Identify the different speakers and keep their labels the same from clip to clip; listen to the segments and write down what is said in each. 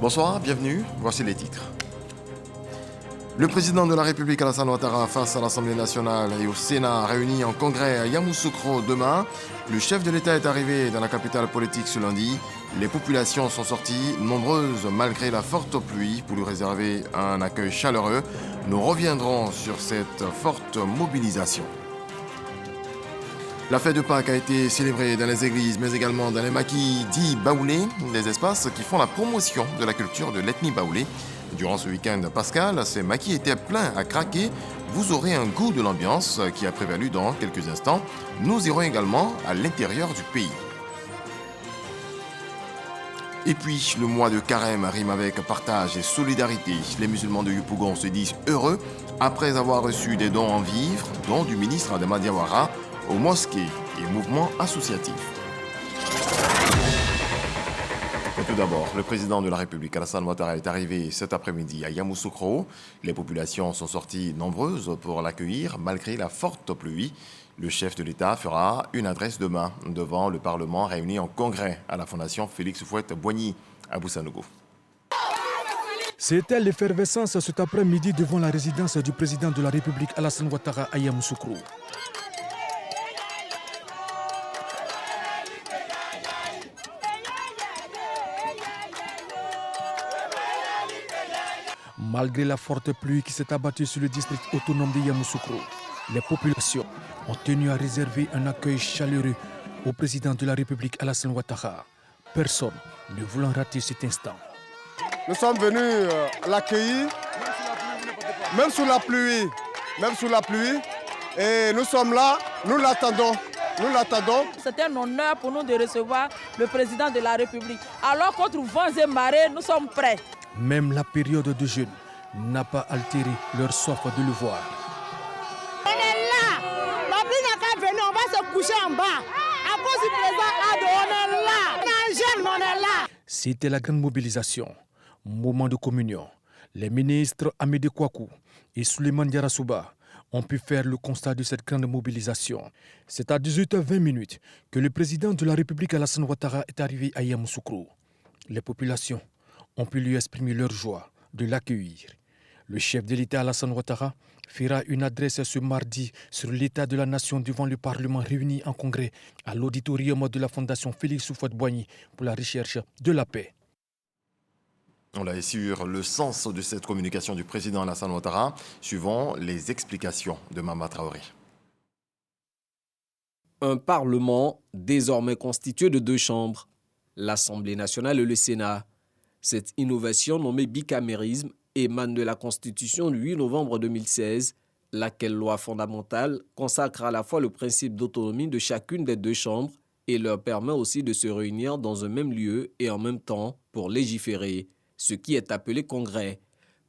Speaker 1: Bonsoir, bienvenue, voici les titres. Le président de la République Alassane Ouattara face à l'Assemblée nationale et au Sénat réunis en congrès à Yamoussoukro demain. Le chef de l'État est arrivé dans la capitale politique ce lundi. Les populations sont sorties nombreuses malgré la forte pluie pour lui réserver un accueil chaleureux. Nous reviendrons sur cette forte mobilisation. La fête de Pâques a été célébrée dans les églises, mais également dans les maquis dits baoulés, des espaces qui font la promotion de la culture de l'ethnie baoulée. Durant ce week-end pascal, ces maquis étaient pleins à craquer. Vous aurez un goût de l'ambiance qui a prévalu dans quelques instants. Nous irons également à l'intérieur du pays. Et puis, le mois de carême rime avec partage et solidarité. Les musulmans de Yopougon se disent heureux après avoir reçu des dons en vivres, dont du ministre Adama Diawara, aux mosquées et mouvements associatifs. Et tout d'abord, le président de la République, Alassane Ouattara, est arrivé cet après-midi à Yamoussoukro. Les populations sont sorties nombreuses pour l'accueillir malgré la forte pluie. Le chef de l'État fera une adresse demain devant le Parlement réuni en congrès à la Fondation Félix Houphouët-Boigny à Boussanogo.
Speaker 2: C'était l'effervescence cet après-midi devant la résidence du président de la République, Alassane Ouattara, à Yamoussoukro. Malgré la forte pluie qui s'est abattue sur le district autonome de Yamoussoukro, les populations ont tenu à réserver un accueil chaleureux au président de la République, Alassane Ouattara. Personne ne voulant rater cet instant.
Speaker 3: Nous sommes venus l'accueillir, même sous la pluie, et nous sommes là, nous l'attendons.
Speaker 4: C'est un honneur pour nous de recevoir le président de la République. Alors contre vents et marées, nous sommes prêts.
Speaker 2: Même la période de jeûne n'a pas altéré leur soif de le voir.
Speaker 5: On est là. La pluie n'a qu'à venir, on va se coucher en bas. À cause du président Ado, on est là. On est jeune, on est là.
Speaker 2: C'était la grande mobilisation, moment de communion. Les ministres Amédée Kouakou et Souleymane Diarra ont pu faire le constat de cette grande mobilisation. C'est à 18h20 que le président de la République, Alassane Ouattara, est arrivé à Yamoussoukro. Les populations ont pu lui exprimer leur joie de l'accueillir. Le chef de l'État, Alassane Ouattara, fera une adresse ce mardi sur l'état de la nation devant le Parlement réuni en congrès à l'auditorium de la Fondation Félix Houphouët-Boigny pour la recherche de la paix.
Speaker 1: On a sur le sens de cette communication du président Alassane Ouattara, suivant les explications de Mama Traoré.
Speaker 6: Un Parlement désormais constitué de 2 chambres, l'Assemblée nationale et le Sénat. Cette innovation nommée bicamérisme émane de la Constitution du 8 novembre 2016, laquelle loi fondamentale consacre à la fois le principe d'autonomie de chacune des 2 chambres et leur permet aussi de se réunir dans un même lieu et en même temps pour légiférer, ce qui est appelé congrès.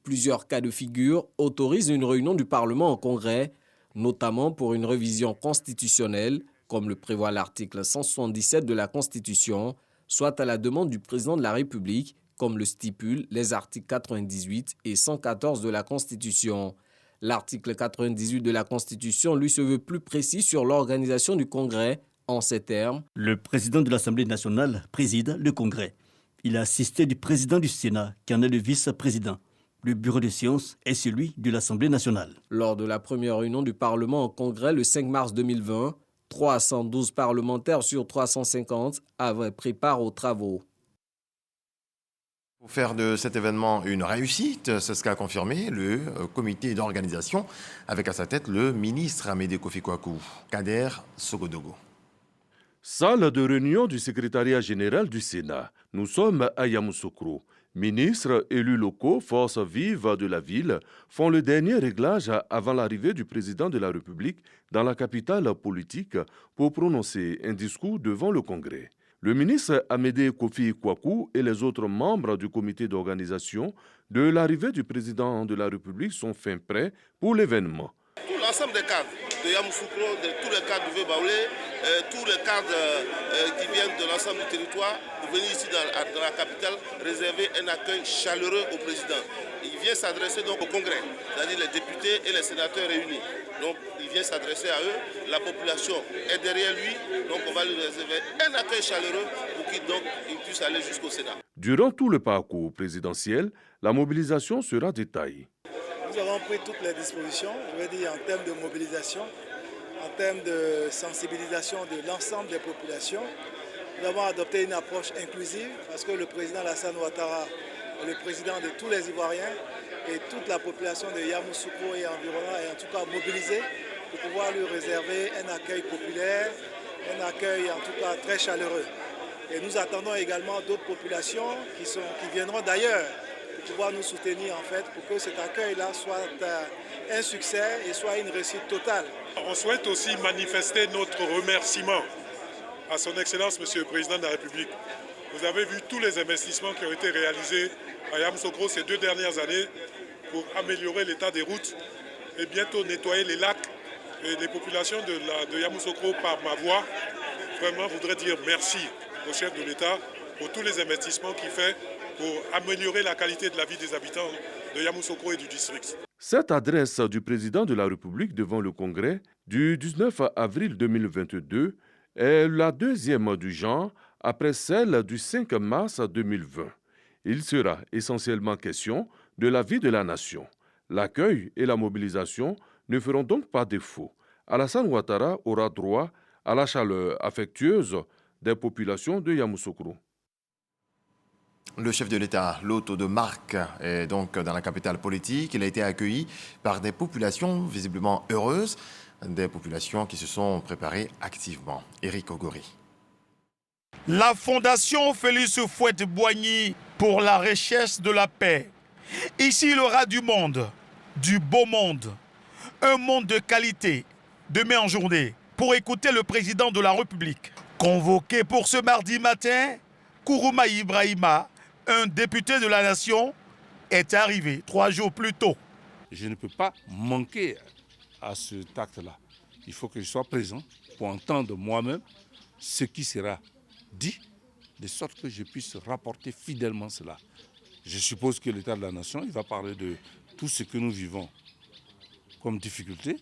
Speaker 6: Plusieurs cas de figure autorisent une réunion du Parlement en congrès, notamment pour une révision constitutionnelle, comme le prévoit l'article 177 de la Constitution, soit à la demande du président de la République, comme le stipulent les articles 98 et 114 de la Constitution. L'article 98 de la Constitution, lui, se veut plus précis sur l'organisation du Congrès en ces termes.
Speaker 7: Le président de l'Assemblée nationale préside le Congrès. Il est assisté du président du Sénat, qui en est le vice-président. Le bureau de séance est celui de l'Assemblée nationale.
Speaker 6: Lors de la première réunion du Parlement en Congrès le 5 mars 2020, 312 parlementaires sur 350 avaient pris part aux travaux.
Speaker 1: Pour faire de cet événement une réussite, c'est ce qu'a confirmé le comité d'organisation, avec à sa tête le ministre Amédée Kouakou, Kader Sogodogo.
Speaker 8: Salle de réunion du secrétariat général du Sénat. Nous sommes à Yamoussoukro. Ministres, élus locaux, forces vives de la ville font le dernier réglage avant l'arrivée du président de la République dans la capitale politique pour prononcer un discours devant le Congrès. Le ministre Amédée Kouakou et les autres membres du comité d'organisation de l'arrivée du président de la République sont fin prêts pour l'événement.
Speaker 9: L'ensemble des cadres de Yamoussoukro, tous les cadres du Vieux-Baoulé, tous les cadres qui viennent de l'ensemble du territoire, pour venir ici dans la capitale, réserver un accueil chaleureux au président. Il vient s'adresser donc au Congrès, c'est-à-dire les députés et les sénateurs réunis. Donc il vient s'adresser à eux. La population est derrière lui, donc on va lui réserver un accueil chaleureux pour qu'il puisse aller jusqu'au Sénat.
Speaker 8: Durant tout le parcours présidentiel, la mobilisation sera détaillée.
Speaker 10: Nous avons pris toutes les dispositions, je veux dire en termes de mobilisation, en termes de sensibilisation de l'ensemble des populations. Nous avons adopté une approche inclusive parce que le président Alassane Ouattara est le président de tous les Ivoiriens et toute la population de Yamoussoukro et environnant est en tout cas mobilisée pour pouvoir lui réserver un accueil populaire, un accueil en tout cas très chaleureux. Et nous attendons également d'autres populations qui viendront d'ailleurs pour pouvoir nous soutenir en fait pour que cet accueil-là soit un succès et soit une réussite totale.
Speaker 11: On souhaite aussi manifester notre remerciement à son Excellence, Monsieur le Président de la République. Vous avez vu tous les investissements qui ont été réalisés à Yamoussoukro ces 2 dernières années pour améliorer l'état des routes et bientôt nettoyer les lacs. Et les populations de Yamoussoukro, par ma voix, vraiment voudrais dire merci au chef de l'État pour tous les investissements qu'il fait pour améliorer la qualité de la vie des habitants de Yamoussoukro et du district.
Speaker 8: Cette adresse du président de la République devant le Congrès du 19 avril 2022 est la deuxième du genre après celle du 5 mars 2020. Il sera essentiellement question de la vie de la nation. L'accueil et la mobilisation ne feront donc pas défaut. Alassane Ouattara aura droit à la chaleur affectueuse des populations de Yamoussoukro.
Speaker 1: Le chef de l'État, l'hôte de marque, est donc dans la capitale politique. Il a été accueilli par des populations visiblement heureuses, des populations qui se sont préparées activement. Éric Ogori.
Speaker 12: La Fondation Félix Houphouët-Boigny pour la recherche de la paix. Ici, il y aura du monde, du beau monde, un monde de qualité, demain en journée, pour écouter le président de la République. Convoqué pour ce mardi matin, Kourouma Ibrahima, un député de la nation, est arrivé 3 jours plus tôt.
Speaker 13: Je ne peux pas manquer à cet acte-là. Il faut que je sois présent pour entendre moi-même ce qui sera dit, de sorte que je puisse rapporter fidèlement cela. Je suppose que l'État de la nation, il va parler de tout ce que nous vivons comme difficulté,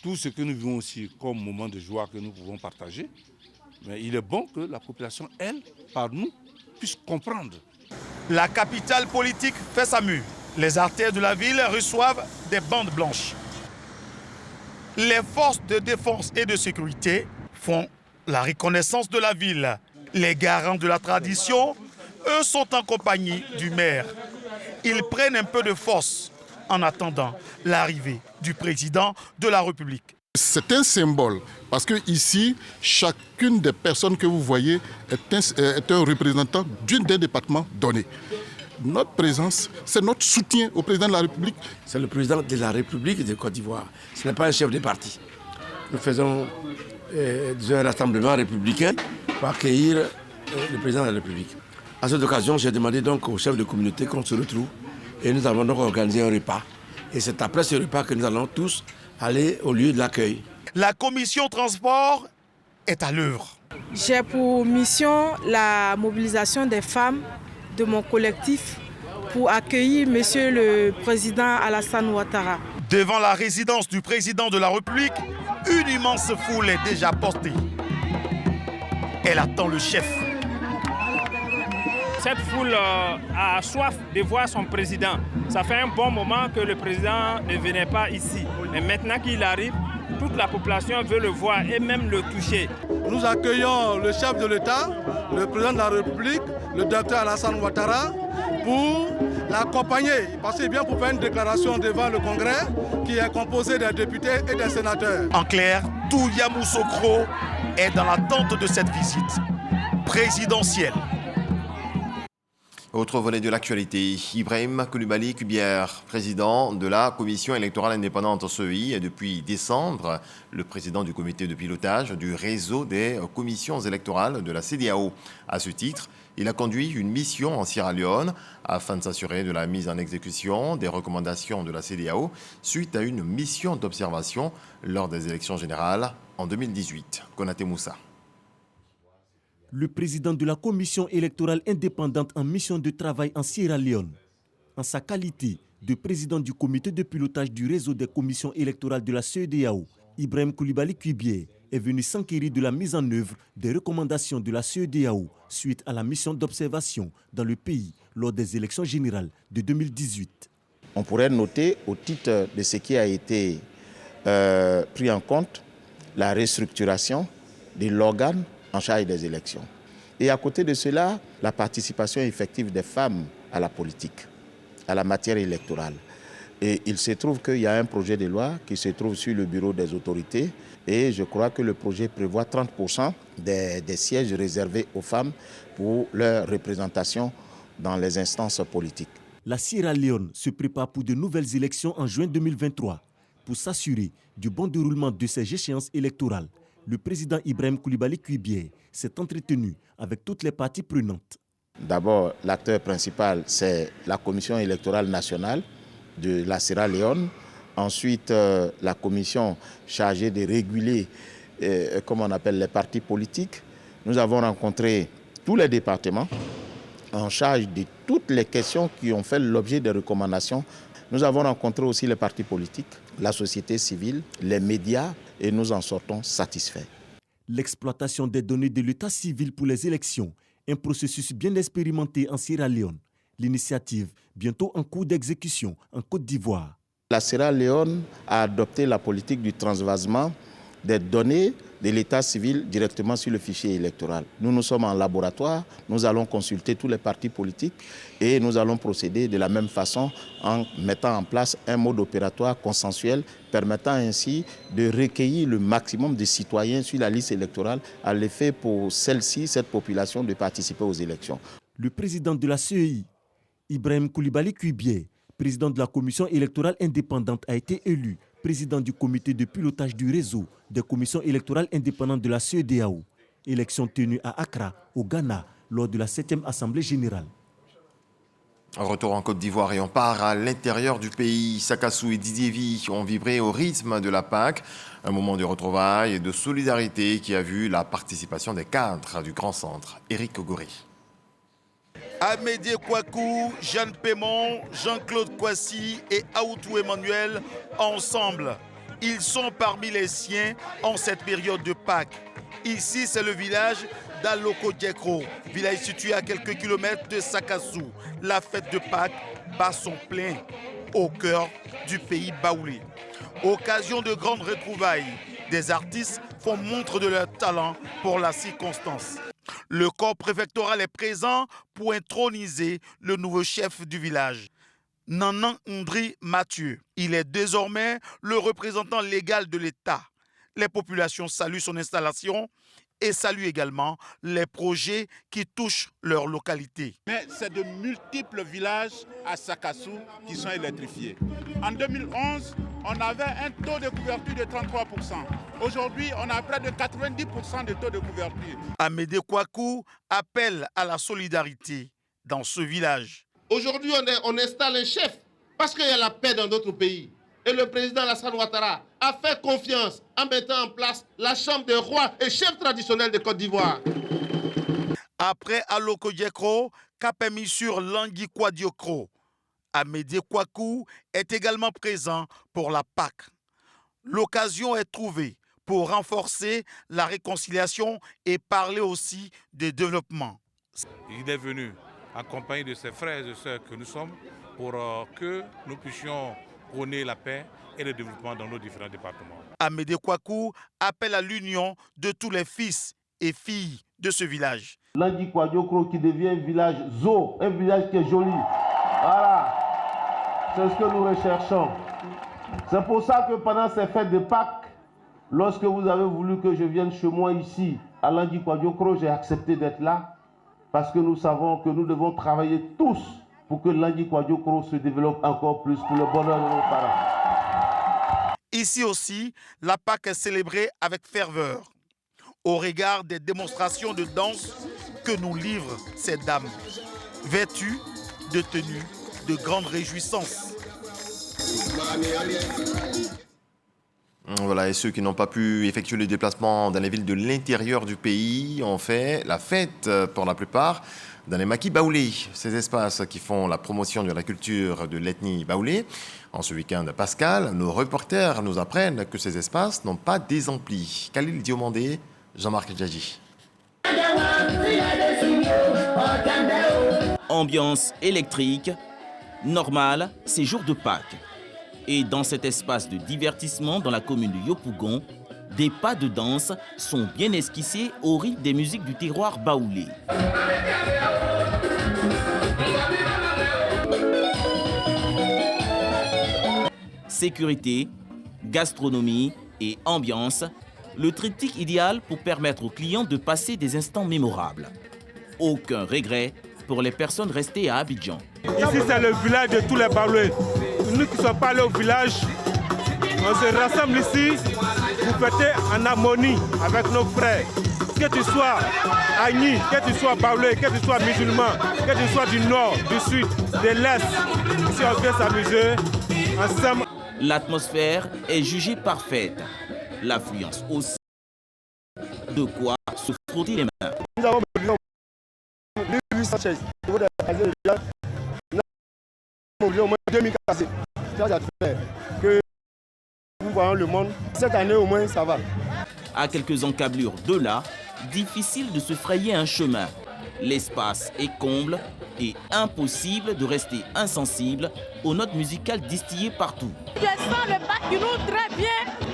Speaker 13: tout ce que nous vivons aussi comme moment de joie que nous pouvons partager. Mais il est bon que la population, elle, par nous, puisse comprendre.
Speaker 12: La capitale politique fait sa mue. Les artères de la ville reçoivent des bandes blanches. Les forces de défense et de sécurité font la reconnaissance de la ville. Les garants de la tradition, eux, sont en compagnie du maire. Ils prennent un peu de force en attendant l'arrivée du président de la République.
Speaker 14: C'est un symbole, parce que ici, chacune des personnes que vous voyez est un représentant d'un département donné. Notre présence, c'est notre soutien au président de la République.
Speaker 15: C'est le président de la République de Côte d'Ivoire. Ce n'est pas un chef de parti. Nous faisons un rassemblement républicain pour accueillir le président de la République. À cette occasion, j'ai demandé donc au chef de communauté qu'on se retrouve et nous avons donc organisé un repas. Et c'est après ce repas que nous allons tous aller au lieu de l'accueil.
Speaker 12: La commission transport est à l'œuvre.
Speaker 16: J'ai pour mission la mobilisation des femmes de mon collectif pour accueillir Monsieur le Président Alassane Ouattara.
Speaker 12: Devant la résidence du président de la République, une immense foule est déjà postée. Elle attend le chef.
Speaker 17: Cette foule a soif de voir son président. Ça fait un bon moment que le président ne venait pas ici. Mais maintenant qu'il arrive, toute la population veut le voir et même le toucher.
Speaker 3: Nous accueillons le chef de l'État, le président de la République, le docteur Alassane Ouattara, pour l'accompagner. Parce qu'il vient pour faire une déclaration devant le Congrès qui est composé des députés et des sénateurs.
Speaker 12: En clair, tout Yamoussoukro est dans l'attente de cette visite présidentielle.
Speaker 1: Autre volet de l'actualité, Ibrahim Coulibaly Kubière, président de la Commission électorale indépendante CEI depuis décembre, le président du comité de pilotage du réseau des commissions électorales de la CEDEAO. À ce titre, il a conduit une mission en Sierra Leone afin de s'assurer de la mise en exécution des recommandations de la CEDEAO suite à une mission d'observation lors des élections générales en 2018. Konaté Moussa.
Speaker 18: Le président de la commission électorale indépendante en mission de travail en Sierra Leone, en sa qualité de président du comité de pilotage du réseau des commissions électorales de la CEDEAO, Ibrahim Koulibaly Kuibié, est venu s'enquérir de la mise en œuvre des recommandations de la CEDEAO suite à la mission d'observation dans le pays lors des élections générales de 2018.
Speaker 19: On pourrait noter au titre de ce qui a été pris en compte la restructuration de l'organe en charge des élections. Et à côté de cela, la participation effective des femmes à la politique, à la matière électorale. Et il se trouve qu'il y a un projet de loi qui se trouve sur le bureau des autorités et je crois que le projet prévoit 30% des sièges réservés aux femmes pour leur représentation dans les instances politiques.
Speaker 18: La Sierra Leone se prépare pour de nouvelles élections en juin 2023. Pour s'assurer du bon déroulement de ces échéances électorales, le président Ibrahim Koulibaly Kuibié s'est entretenu avec toutes les parties prenantes.
Speaker 19: D'abord, l'acteur principal, c'est la Commission électorale nationale de la Sierra Leone. Ensuite, la commission chargée de réguler, comme on appelle, les partis politiques. Nous avons rencontré tous les départements en charge de toutes les questions qui ont fait l'objet des recommandations. Nous avons rencontré aussi les partis politiques, la société civile, les médias, et nous en sortons satisfaits.
Speaker 18: L'exploitation des données de l'état civil pour les élections, un processus bien expérimenté en Sierra Leone. L'initiative, bientôt en cours d'exécution en Côte d'Ivoire.
Speaker 19: La Sierra Leone a adopté la politique du transvasement des données de l'état civil directement sur le fichier électoral. Nous sommes en laboratoire, nous allons consulter tous les partis politiques et nous allons procéder de la même façon en mettant en place un mode opératoire consensuel permettant ainsi de recueillir le maximum de citoyens sur la liste électorale à l'effet pour celle-ci, cette population, de participer aux élections.
Speaker 18: Le président de la CEI, Ibrahim Koulibaly Kuibié, président de la commission électorale indépendante, a été élu président du comité de pilotage du réseau des commissions électorales indépendantes de la CEDEAO. Élection tenue à Accra, au Ghana, lors de la 7e Assemblée générale.
Speaker 1: Retour en Côte d'Ivoire et on part à l'intérieur du pays. Sakassou et Didievi ont vibré au rythme de la Pâque. Un moment de retrouvailles et de solidarité qui a vu la participation des cadres du Grand Centre. Éric Ogoré.
Speaker 12: Amédée Kouakou, Jeanne Pémon, Jean-Claude Kouassi et Aoutou Emmanuel, ensemble. Ils sont parmi les siens en cette période de Pâques. Ici, c'est le village d'Aloko Diekro, village situé à quelques kilomètres de Sakassou. La fête de Pâques bat son plein au cœur du pays baoulé. Occasion de grandes retrouvailles, des artistes font montre de leur talent pour la circonstance. Le corps préfectoral est présent pour introniser le nouveau chef du village, Nanan Ndri Mathieu. Il est désormais le représentant légal de l'État. Les populations saluent son installation et saluent également les projets qui touchent leur localité.
Speaker 20: Mais c'est de multiples villages à Sakassou qui sont électrifiés. En 2011, on avait un taux de couverture de 33%. Aujourd'hui, on a près de 90% de taux de couverture.
Speaker 12: Amédée Kouakou appelle à la solidarité dans ce village.
Speaker 9: Aujourd'hui, on installe un chef parce qu'il y a la paix dans notre pays. Et le président Alassane Ouattara a fait confiance en mettant en place la Chambre des rois et chefs traditionnels de Côte d'Ivoire.
Speaker 12: Après Aloko Diekro, cap est mis sur Langui Kwadiokro. Amédée Kouakou est également présent pour la Pâque. L'occasion est trouvée pour renforcer la réconciliation et parler aussi de développement.
Speaker 13: Il est venu accompagné de ses frères et sœurs que nous sommes pour que nous puissions prôner la paix et le développement dans nos différents départements.
Speaker 12: Amédée Kouakou appelle à l'union de tous les fils et filles de ce village.
Speaker 9: Langui Kwadiokro qui devient un village zoo, un village qui est joli. Voilà, c'est ce que nous recherchons. C'est pour ça que pendant ces fêtes de Pâques, lorsque vous avez voulu que je vienne chez moi ici, à Langui Kwadiokro, j'ai accepté d'être là parce que nous savons que nous devons travailler tous pour que Langui Kwadiokro se développe encore plus pour le bonheur de nos parents.
Speaker 12: Ici aussi, la Pâque est célébrée avec ferveur, au regard des démonstrations de danse que nous livrent ces dames, vêtues de tenues de grande réjouissance.
Speaker 1: Voilà, et ceux qui n'ont pas pu effectuer le déplacement dans les villes de l'intérieur du pays ont fait la fête pour la plupart dans les maquis baoulés, ces espaces qui font la promotion de la culture de l'ethnie baoulée. En ce week-end pascal, nos reporters nous apprennent que ces espaces n'ont pas désempli. Khalil Diomandé, Jean-Marc Djadji.
Speaker 21: Ambiance électrique, normale, c'est jour de Pâques. Et dans cet espace de divertissement dans la commune de Yopougon, des pas de danse sont bien esquissés au rythme des musiques du terroir baoulé. Sécurité, gastronomie et ambiance, le triptyque idéal pour permettre aux clients de passer des instants mémorables. Aucun regret pour les personnes restées à Abidjan.
Speaker 22: Ici, c'est le village de tous les Baoulés. Nous qui ne sommes pas allés au village, on se rassemble ici pour fêter en harmonie avec nos frères. Que tu sois Agni, que tu sois Baoulé, que tu sois musulman, que tu sois du nord, du sud, de l'est. Ici, on vient s'amuser ensemble.
Speaker 21: L'atmosphère est jugée parfaite. L'affluence aussi. De quoi se frotter les mains.
Speaker 22: Nous avons Sanchez. Nous avons au moins 2000 cassés. C'est-à-dire que nous voyons le monde. Cette année, au moins, ça va.
Speaker 21: À quelques encablures de là, difficile de se frayer un chemin. L'espace est comble et impossible de rester insensible aux notes musicales distillées partout.
Speaker 4: Je sens le bac qui nous très bien.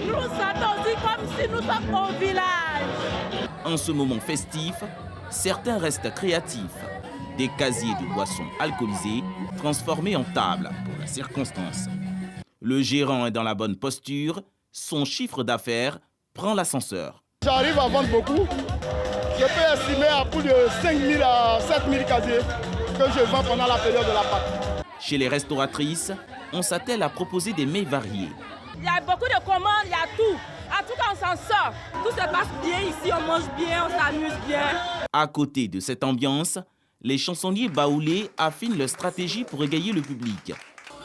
Speaker 4: Nous nous sentons aussi comme si nous sommes au village.
Speaker 21: En ce moment festif, certains restent créatifs. Des casiers de boissons alcoolisées transformés en table pour la circonstance. Le gérant est dans la bonne posture, son chiffre d'affaires prend l'ascenseur.
Speaker 22: J'arrive à vendre beaucoup. Je peux estimer à plus de 5 000 à 7 000 casiers que je vends pendant la période de la Pâque.
Speaker 21: Chez les restauratrices, on s'attelle à proposer des mets variés.
Speaker 4: Il y a beaucoup de commandes, il y a tout. En tout cas, on s'en sort. Tout se passe bien ici, on mange bien, on s'amuse bien.
Speaker 21: À côté de cette ambiance, les chansonniers baoulés affinent leur stratégie pour égayer le public.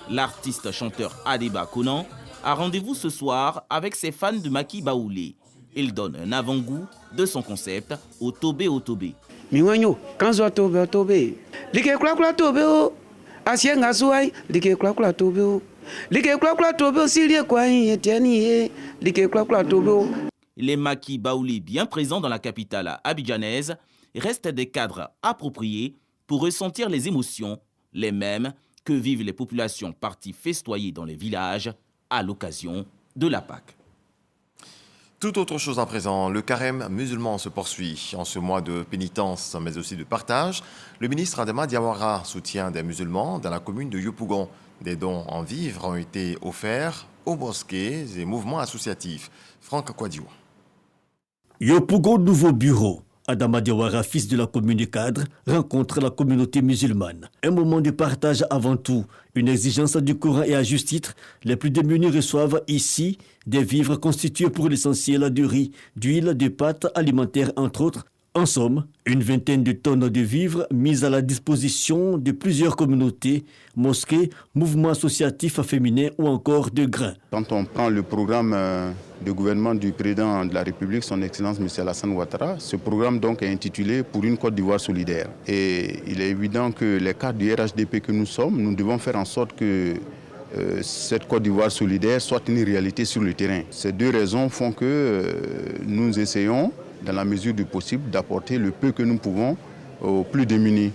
Speaker 21: L'artiste chanteur Adeba Konan a rendez-vous ce soir avec ses fans de maquis baoulés. Il donne un avant-goût de son concept au Tobé au Tobé.
Speaker 23: Miwanyo, kanzo Tobé au Tobé. Like kula kula Tobé o. Asienga suai, like kula kula Tobé o. Like kula kula Tobé o silie kwa yetiani, like kula kula Tobé o.
Speaker 21: Les maquis baoulés bien présents dans la capitale abidjanaise restent des cadres appropriés pour ressentir les émotions, les mêmes que vivent les populations parties festoyer dans les villages à l'occasion de la Pâque.
Speaker 1: Tout autre chose à présent, le carême musulman se poursuit en ce mois de pénitence, mais aussi de partage. Le ministre Adama Diawara soutient des musulmans dans la commune de Yopougon. Des dons en vivres ont été offerts aux mosquées et mouvements associatifs. Franck Kwadiou.
Speaker 7: Yopougon, nouveau bureau. Adama Diawara, fils de la commune cadre, rencontre la communauté musulmane. Un moment de partage avant tout, une exigence du Coran et à juste titre, les plus démunis reçoivent ici des vivres constitués pour l'essentiel de riz, d'huile, de pâtes alimentaires entre autres. En somme, une vingtaine de tonnes de vivres mises à la disposition de plusieurs communautés, mosquées, mouvements associatifs féminins ou encore de grains.
Speaker 24: Quand on prend le programme de gouvernement du président de la République, son Excellence M. Alassane Ouattara, ce programme donc est intitulé « Pour une Côte d'Ivoire solidaire ». Et il est évident que les cadres du RHDP que nous sommes, nous devons faire en sorte que cette Côte d'Ivoire solidaire soit une réalité sur le terrain. Ces deux raisons font que nous essayons, dans la mesure du possible, d'apporter le peu que nous pouvons aux plus démunis.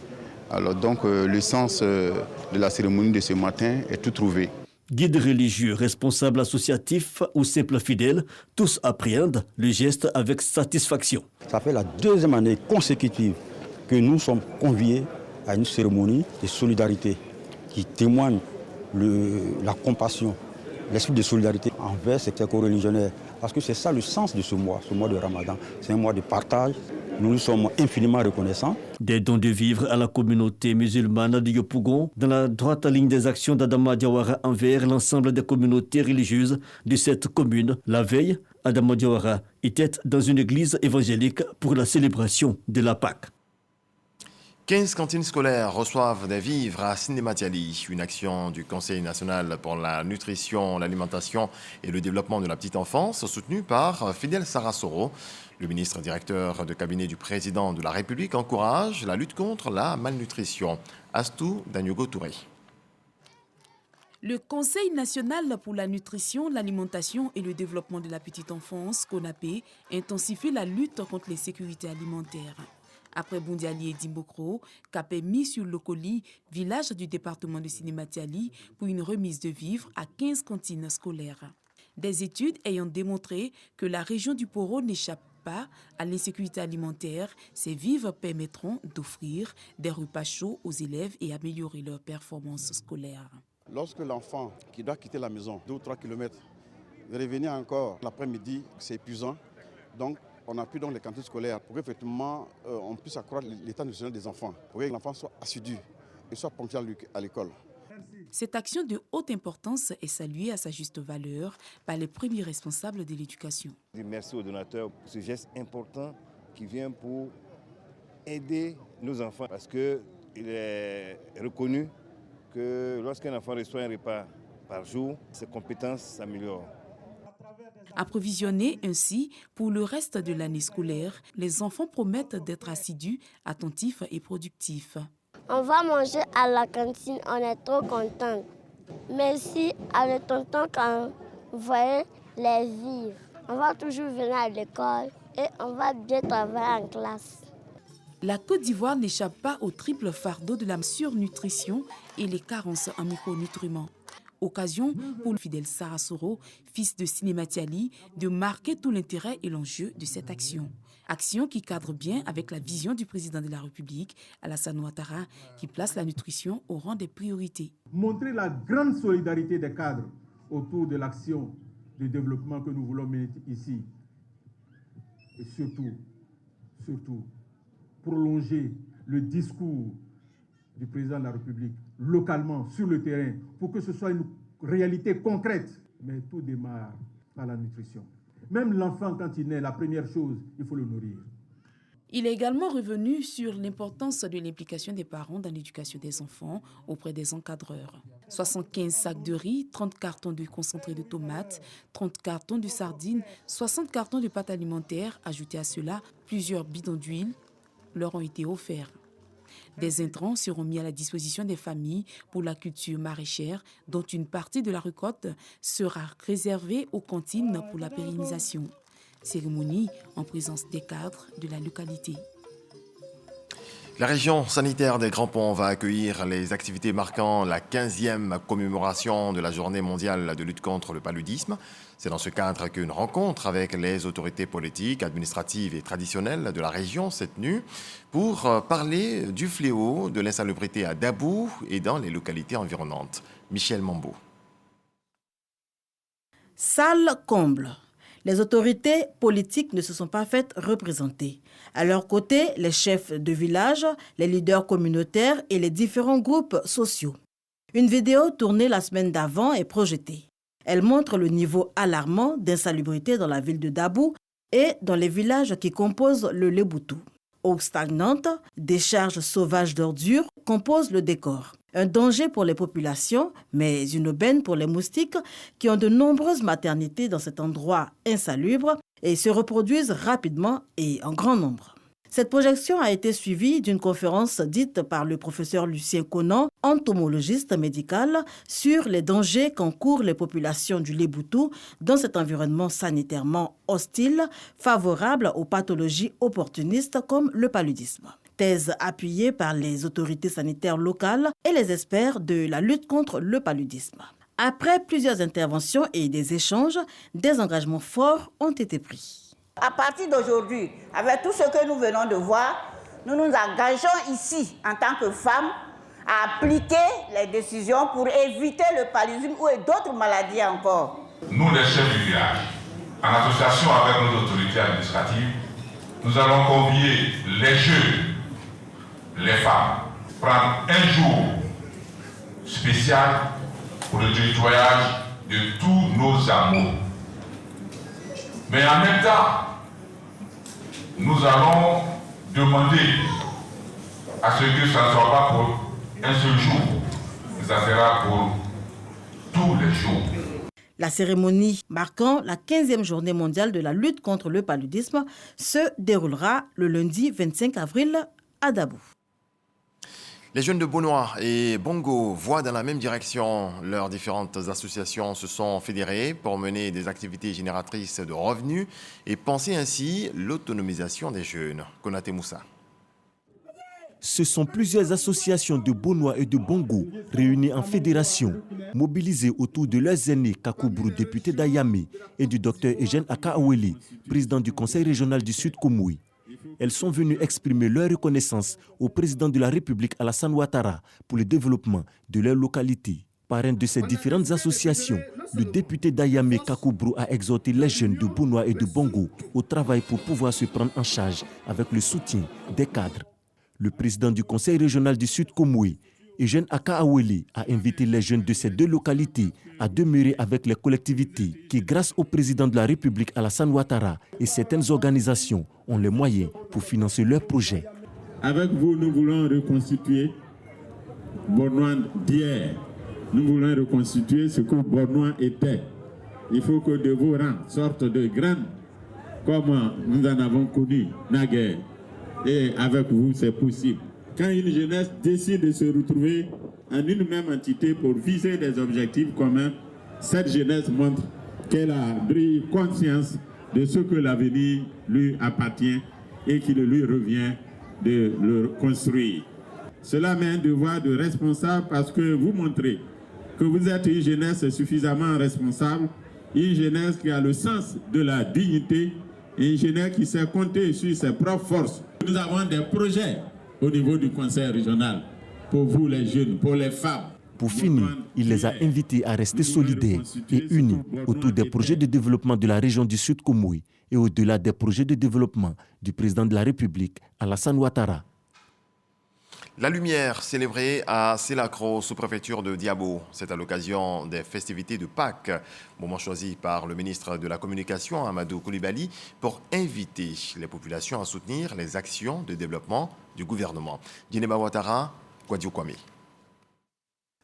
Speaker 24: Alors donc le sens de la cérémonie de ce matin est tout trouvé.
Speaker 7: Guides religieux, responsables associatifs ou simples fidèles, tous appréhendent le geste avec satisfaction.
Speaker 25: Ça fait la deuxième année consécutive que nous sommes conviés à une cérémonie de solidarité qui témoigne la compassion, l'esprit de solidarité envers ces co-religionnaires. Parce que c'est ça le sens de ce mois de Ramadan. C'est un mois de partage. Nous sommes infiniment reconnaissants.
Speaker 7: Des dons de vivres à la communauté musulmane de Yopougon, dans la droite ligne des actions d'Adama Diawara envers l'ensemble des communautés religieuses de cette commune. La veille, Adama Diawara était dans une église évangélique pour la célébration de la Pâque.
Speaker 1: 15 cantines scolaires reçoivent des vivres à Sinématiali, une action du Conseil national pour la nutrition, l'alimentation et le développement de la petite enfance, soutenue par Fidel Sarasoro. Le ministre directeur de cabinet du président de la République encourage la lutte contre la malnutrition. Astou Danyogo Touré.
Speaker 2: Le Conseil national pour la nutrition, l'alimentation et le développement de la petite enfance, CONAPE, intensifie la lutte contre les sécurités alimentaires. Après Bondiali et Dimbokro, Cap est mis sur Lokoli, village du département de Sinématiali, pour une remise de vivres à 15 cantines scolaires. Des études ayant démontré que la région du Poro n'échappe pas à l'insécurité alimentaire, ces vivres permettront d'offrir des repas chauds aux élèves et améliorer leur performance scolaire.
Speaker 5: Lorsque l'enfant qui doit quitter la maison 2 ou 3 km, revenir encore l'après-midi, c'est épuisant. Donc, on appuie donc les cantines scolaires pour qu'effectivement on puisse accroître l'état nutritionnel des enfants, pour que l'enfant soit assidu et soit ponctuel à l'école.
Speaker 2: Cette action de haute importance est saluée à sa juste valeur par les premiers responsables de l'éducation.
Speaker 6: Merci aux donateurs pour ce geste important qui vient pour aider nos enfants parce qu'il est reconnu que lorsqu'un enfant reçoit un repas par jour, ses compétences s'améliorent.
Speaker 2: Approvisionnés ainsi pour le reste de l'année scolaire, les enfants promettent d'être assidus, attentifs et productifs.
Speaker 10: On va manger à la cantine, on est trop contents. Merci à le tonton quand vous voyez les vivres. On va toujours venir à l'école et on va bien travailler en classe.
Speaker 2: La Côte d'Ivoire n'échappe pas au triple fardeau de la surnutrition et les carences en micronutriments. Occasion pour Fidel Sarasoro, fils de Sinématiali, de marquer tout l'intérêt et l'enjeu de cette action. Action qui cadre bien avec la vision du président de la République, Alassane Ouattara, qui place la nutrition au rang des priorités.
Speaker 11: Montrer la grande solidarité des cadres autour de l'action de développement que nous voulons mener ici. Et surtout, prolonger le discours du président de la République localement, sur le terrain, pour que ce soit une réalité concrète. Mais tout démarre par la nutrition. Même l'enfant, quand il naît, la première chose, il faut le nourrir.
Speaker 2: Il est également revenu sur l'importance de l'implication des parents dans l'éducation des enfants auprès des encadreurs. 75 sacs de riz, 30 cartons de concentré de tomates, 30 cartons de sardines, 60 cartons de pâtes alimentaires, ajoutés à cela plusieurs bidons d'huile, leur ont été offerts. Des intrants seront mis à la disposition des familles pour la culture maraîchère, dont une partie de la récolte sera réservée aux cantines pour la pérennisation. Cérémonie en présence des cadres de la localité.
Speaker 1: La région sanitaire des Grands Ponts va accueillir les activités marquant la 15e commémoration de la Journée mondiale de lutte contre le paludisme. C'est dans ce cadre qu'une rencontre avec les autorités politiques, administratives et traditionnelles de la région s'est tenue pour parler du fléau de l'insalubrité à Dabou et dans les localités environnantes. Michel Mambo.
Speaker 26: Salle comble. Les autorités politiques ne se sont pas faites représenter. À leur côté, les chefs de village, les leaders communautaires et les différents groupes sociaux. Une vidéo tournée la semaine d'avant est projetée. Elle montre le niveau alarmant d'insalubrité dans la ville de Dabou et dans les villages qui composent le Léboutou. Eau stagnante, décharges sauvages d'ordures composent le décor. Un danger pour les populations, mais une aubaine pour les moustiques qui ont de nombreuses maternités dans cet endroit insalubre et se reproduisent rapidement et en grand nombre. Cette projection a été suivie d'une conférence dite par le professeur Lucien Conan, entomologiste médical, sur les dangers qu'encourent les populations du Léboutou dans cet environnement sanitairement hostile, favorable aux pathologies opportunistes comme le paludisme. Thèse appuyée par les autorités sanitaires locales et les experts de la lutte contre le paludisme. Après plusieurs interventions et des échanges, des engagements forts ont été pris.
Speaker 27: À partir d'aujourd'hui, avec tout ce que nous venons de voir, nous nous engageons ici, en tant que femmes, à appliquer les décisions pour éviter le paludisme ou d'autres maladies encore.
Speaker 28: Nous, les chefs du village, en association avec nos autorités administratives, nous allons convier les jeunes, les femmes, prendre un jour spécial pour le nettoyage de tous nos hameaux. Mais en même temps, nous allons demander à ce que ça ne soit pas pour un seul jour, mais ça sera pour tous les jours.
Speaker 26: La cérémonie marquant la 15e journée mondiale de la lutte contre le paludisme se déroulera le lundi 25 avril à Dabo.
Speaker 1: Les jeunes de Beaunois et Bongo voient dans la même direction. Leurs différentes associations se sont fédérées pour mener des activités génératrices de revenus et penser ainsi l'autonomisation des jeunes. Konaté Moussa.
Speaker 3: Ce sont plusieurs associations de Beaunois et de Bongo réunies en fédération, mobilisées autour de leurs aînés Kakoubru, député d'Ayamé, et du docteur Eugène Akaaweli, président du Conseil régional du Sud Komoui. Elles sont venues exprimer leur reconnaissance au président de la République Alassane Ouattara pour le développement de leur localité. Parrain de ces différentes associations, le député d'Ayamé Kakoubru a exhorté les jeunes de Beaunois et de Bongo au travail pour pouvoir se prendre en charge avec le soutien des cadres. Le président du Conseil régional du Sud Komoui, Eugène Akaaweli, a invité les jeunes de ces deux localités à demeurer avec les collectivités qui, grâce au président de la République Alassane Ouattara et certaines organisations, ont les moyens pour financer leurs projets.
Speaker 11: Avec vous, nous voulons reconstituer Beaunois d'hier. Nous voulons reconstituer ce que Beaunois était. Il faut que de vos rangs sortent de graines comme nous en avons connu naguère. Et avec vous, c'est possible. Quand une jeunesse décide de se retrouver en une même entité pour viser des objectifs communs, cette jeunesse montre qu'elle a pris conscience de ce que l'avenir lui appartient et qu'il lui revient de le construire. Cela met un devoir de responsable parce que vous montrez que vous êtes une jeunesse suffisamment responsable, une jeunesse qui a le sens de la dignité, une jeunesse qui sait compter sur ses propres forces. Nous avons des projets au niveau du conseil régional pour vous les jeunes, pour les femmes.
Speaker 3: Pour finir, il les a invités à rester solidaires et unis autour des projets de développement de la région du Sud Komoui et au-delà des projets de développement du président de la République, Alassane Ouattara.
Speaker 1: La lumière célébrée à Selacro, sous-préfecture de Diabo. C'est à l'occasion des festivités de Pâques, moment choisi par le ministre de la Communication, Amadou Koulibaly, pour inviter les populations à soutenir les actions de développement du gouvernement. Djineba Ouattara, Kouadio Kwame.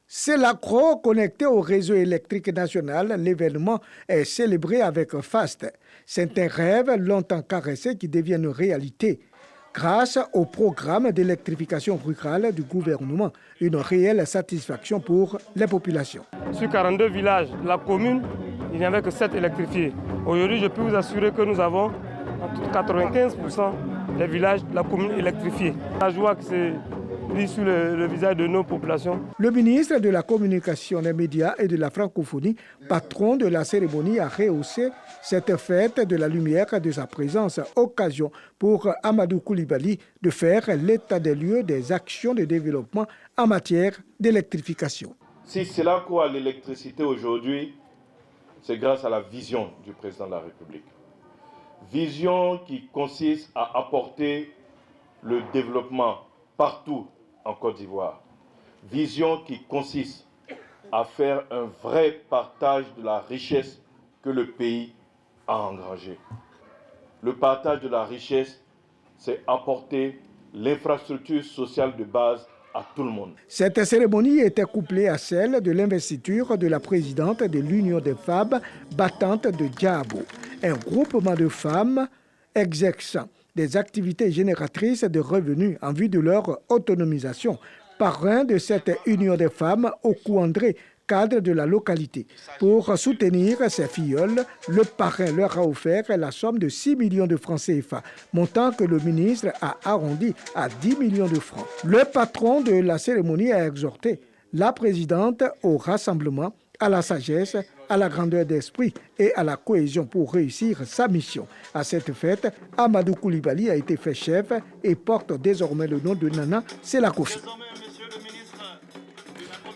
Speaker 8: Selacro, connecté au réseau électrique national, l'événement est célébré avec faste. C'est un rêve longtemps caressé qui devient une réalité. Grâce au programme d'électrification rurale du gouvernement, une réelle satisfaction pour les populations.
Speaker 22: Sur 42 villages de la commune, il n'y avait que 7 électrifiés. Aujourd'hui, je peux vous assurer que nous avons en tout 95% des villages de la commune électrifiés. La joie qui se lit sur le visage de nos populations.
Speaker 8: Le ministre de la Communication, des médias et de la francophonie, patron de la cérémonie, a rehaussé cette fête de la lumière de sa présence, occasion pour Amadou Koulibaly de faire l'état des lieux des actions de développement en matière d'électrification.
Speaker 14: Si Selacro a l'électricité aujourd'hui, c'est grâce à la vision du président de la République. Vision qui consiste à apporter le développement partout en Côte d'Ivoire. Vision qui consiste à faire un vrai partage de la richesse que le pays a engrangée. Le partage de la richesse, c'est apporter l'infrastructure sociale de base à tout le monde.
Speaker 8: Cette cérémonie était couplée à celle de l'investiture de la présidente de l'Union des femmes battantes de Diabo, un groupement de femmes exerçant des activités génératrices de revenus en vue de leur autonomisation. Parrain de cette union des femmes, Oku André, cadre de la localité. Pour soutenir ses filleuls, le parrain leur a offert la somme de 6 millions de francs CFA, montant que le ministre a arrondi à 10 millions de francs. Le patron de la cérémonie a exhorté la présidente au rassemblement, à la sagesse, à la grandeur d'esprit et à la cohésion pour réussir sa mission. À cette fête, Amadou Koulibaly a été fait chef et porte désormais le nom de Nana Selakofi.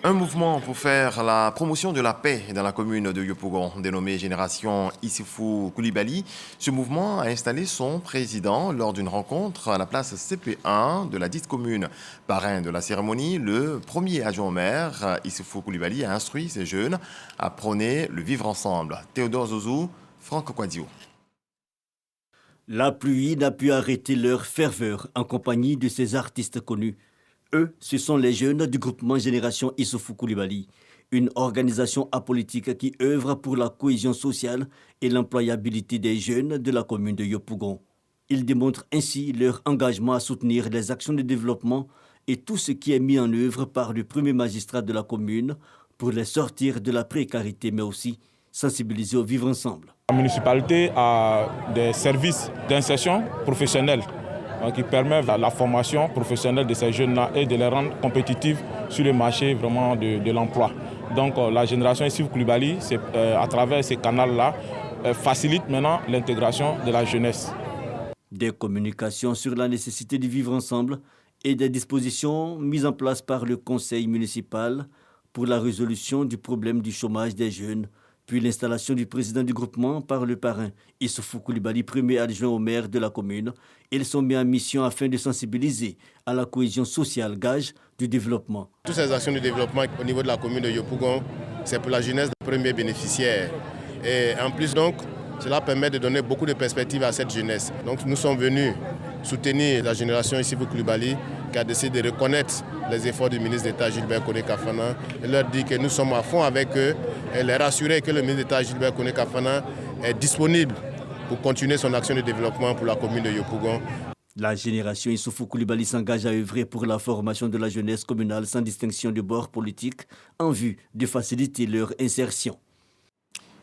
Speaker 1: Un mouvement pour faire la promotion de la paix dans la commune de Yopougon, dénommé Génération Issifou Koulibaly. Ce mouvement a installé son président lors d'une rencontre à la place CP1 de la dite commune. Parrain de la cérémonie, le premier adjoint au maire, Issifou Koulibaly, a instruit ces jeunes à prôner le vivre ensemble. Théodore Zouzou, Franck Kouadio.
Speaker 7: La pluie n'a pu arrêter leur ferveur en compagnie de ces artistes connus. Eux, ce sont les jeunes du groupement Génération Issoufou Koulibaly, une organisation apolitique qui œuvre pour la cohésion sociale et l'employabilité des jeunes de la commune de Yopougon. Ils démontrent ainsi leur engagement à soutenir les actions de développement et tout ce qui est mis en œuvre par le premier magistrat de la commune pour les sortir de la précarité, mais aussi sensibiliser au vivre ensemble.
Speaker 9: La municipalité a des services d'insertion professionnelle qui permettent la formation professionnelle de ces jeunes-là et de les rendre compétitifs sur le marché vraiment de l'emploi. Donc la génération Issoufou Koulibaly, à travers ces canaux-là, facilite maintenant l'intégration de la jeunesse.
Speaker 7: Des communications sur la nécessité de vivre ensemble et des dispositions mises en place par le conseil municipal pour la résolution du problème du chômage des jeunes, puis l'installation du président du groupement par le parrain Issoufou Koulibaly, premier adjoint au maire de la commune. Ils sont mis en mission afin de sensibiliser à la cohésion sociale, gage du développement.
Speaker 13: Toutes ces actions de développement au niveau de la commune de Yopougon, c'est pour la jeunesse des premiers bénéficiaires. Et en plus donc, cela permet de donner beaucoup de perspectives à cette jeunesse. Donc nous sommes venus soutenir la génération Issoufou Koulibaly qui a décidé de reconnaître les efforts du ministre d'État Gilbert Koné-Kafana et leur dire que nous sommes à fond avec eux et les rassurer que le ministre d'État Gilbert Koné-Kafana est disponible pour continuer son action de développement pour la commune de Yopougon.
Speaker 7: La génération Issoufou Koulibaly s'engage à œuvrer pour la formation de la jeunesse communale sans distinction de bord politique en vue de faciliter leur insertion.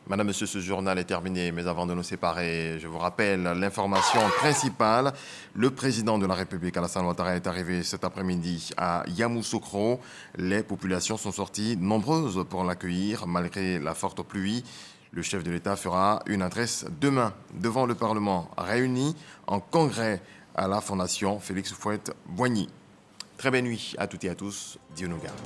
Speaker 1: Madame, Monsieur, ce journal est terminé, mais avant de nous séparer, je vous rappelle l'information principale. Le président de la République, Alassane Ouattara, est arrivé cet après-midi à Yamoussoukro. Les populations sont sorties nombreuses pour l'accueillir, malgré la forte pluie. Le chef de l'État fera une adresse demain devant le Parlement, réuni en congrès à la Fondation Félix Houphouët-Boigny. Très belle nuit à toutes et à tous. Dieu nous garde.